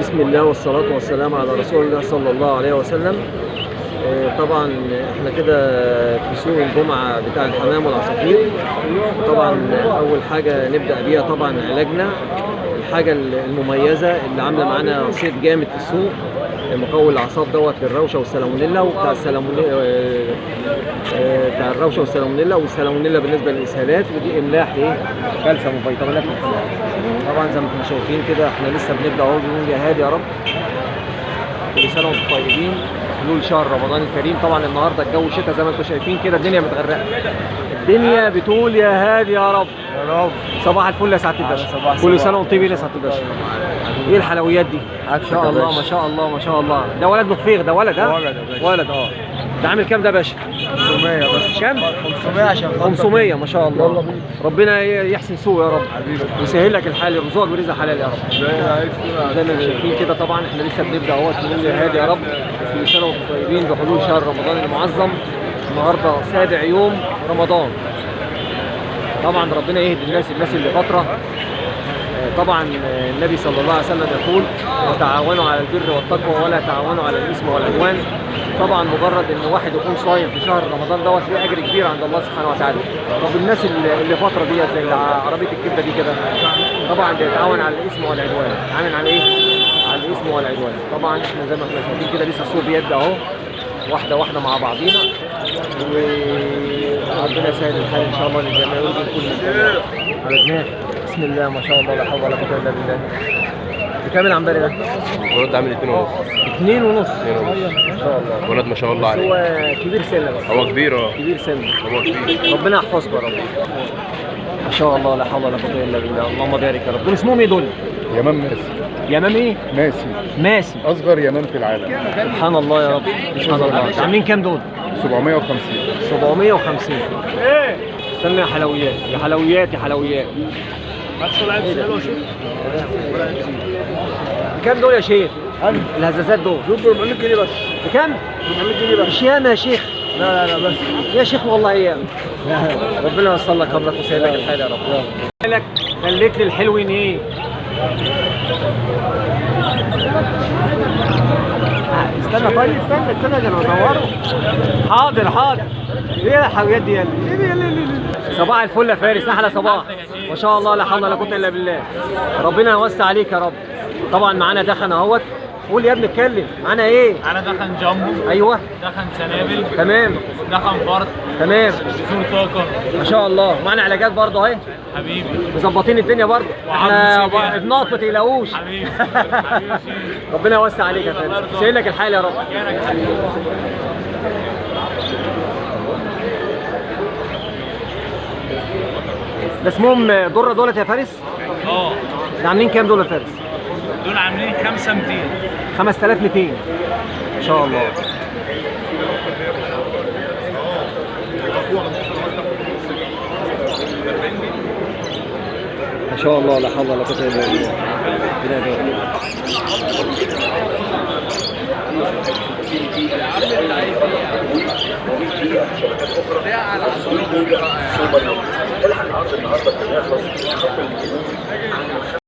بسم الله والصلاة والسلام على رسول الله صلى الله عليه وسلم. طبعا احنا كده في سوق الجمعة بتاع الحمام والعصافير. طبعا اول حاجة نبدأ بيها طبعا علاجنا، الحاجة المميزة اللي عاملة معانا صيت جامد في السوق، مقوي الاعصاب دوت للروشه والسالمونيلا، وبتاع السالمونيلا بتاع الروشه والسالمونيلا، والسالمونيلا بالنسبه للاسهالات، ودي املاح ايه كالسيوم وفيتامينات مختلفه. طبعا زي ما احنا شايفين كده احنا لسه بنبدا اهو، بنقول يا هادي يا رب كل سنه وانتم طيبين، حلول شهر رمضان الكريم. طبعا النهارده الجو شتاء زي ما انتم شايفين كده، الدنيا متغرقه، الدنيا بتقول يا هادي يا رب يا رب. صباح الفل يا سعاده الباشا، كل سنه وانتم طيبين يا سعاده الباشا. ايه الحلويات دي؟ ما شاء الله ما شاء الله ما شاء الله. ده ولد مخفيغ، ده ولد ها؟ ولد يا باشا. ولد ده عامل كام ده يا باشا؟ 500 بس. كام؟ 500 عشان 500 ما شاء الله. ربنا يحسن سوق يا رب حبيبي، ويسهل لك الحال، يرزقك برزق حلال يا رب. زي ما انتم شايفين كده طبعا احنا لسه بنبدا اهوت، نقول يا هادي يا رب كل سنه وانتم طيبين بحلول شهر رمضان المعظم. النهارده سابع يوم رمضان. طبعا ربنا يهدي الناس اللي فتره. طبعا النبي صلى الله عليه وسلم يقول وتعاونوا على البر والتقوى ولا تعاونوا على الاثم والعدوان. طبعا مجرد ان واحد يكون صايم في شهر رمضان دوت ليه اجر كبير عند الله سبحانه وتعالى. طب الناس اللي فتره دي زي عربيه الكبده دي كده طبعا بيتعاون على الاثم والعدوان. عامل على ايه؟ على الاثم والعدوان. طبعا احنا زي ما احنا شايفين كده لسه السوق بيبدا اهو، واحده واحده مع بعضينا، وربنا يسهل الحال ان شاء الله للجميع ويرضي كل على دماغي. بسم الله ما شاء الله لا حول ولا قوه الا بالله. بكام العنبري ده؟ الولد عامل 2.5. 2.5 ما شاء الله. ولد ما شاء الله عليه. هو كبير سنه بس. هو كبير كبير سنه. هو كبير. ربنا يحفظكم يا رب. ما شاء الله لا حول ولا قوه الا بالله. اللهم بارك يا رب. دول اسمهم ايه دول؟ يمام ماسي. يمام ايه؟ ماسي. اصغر يمام في العالم. سبحان الله يا رب سبحان الله. عاملين كام دول؟ 750. 750. استنى يا حلويات يا حلويات يا حلويات. بكام دول يا شيخ؟ الهزازات دول؟ دول 400 جنيه بس. بكام؟ 400 جنيه بس. مش ياما يا شيخ. لا بس. يا شيخ والله ياما. ربنا يوصل لك قبرك ويسهل لك الحال يا رب. لك خليت لي الحلوين ايه؟ استنى طيب استنى ده انا بدوره. حاضر. ايه الحلويات دي يلا؟ صباح الفل يا فارس، احلى صباح ما شاء الله لا حول ولا قوه الا بالله. ربنا يوسع عليك يا رب. طبعا معانا دخن اهوت. قول يا ابني اتكلم. معانا ايه؟ معانا دخن جامبو، ايوه دخن سنابل، تمام، دخن فرد، تمام سور طاقه. ما شاء الله. معانا علاجات برضه اهي، حبيبي مظبطين الدنيا برضه. احنا ابناط ما تقلقوش. حبيبي ربنا يوسع عليك يا فندم، يسهل لك الحال يا رب. ده اسمهم دره دولت يا فارس؟ ده عاملين كام دول يا فارس؟ دول عاملين 5200. 5200 ما شاء الله. ما شاء الله لا حول ولا قوه الا بالله. الحق النهارده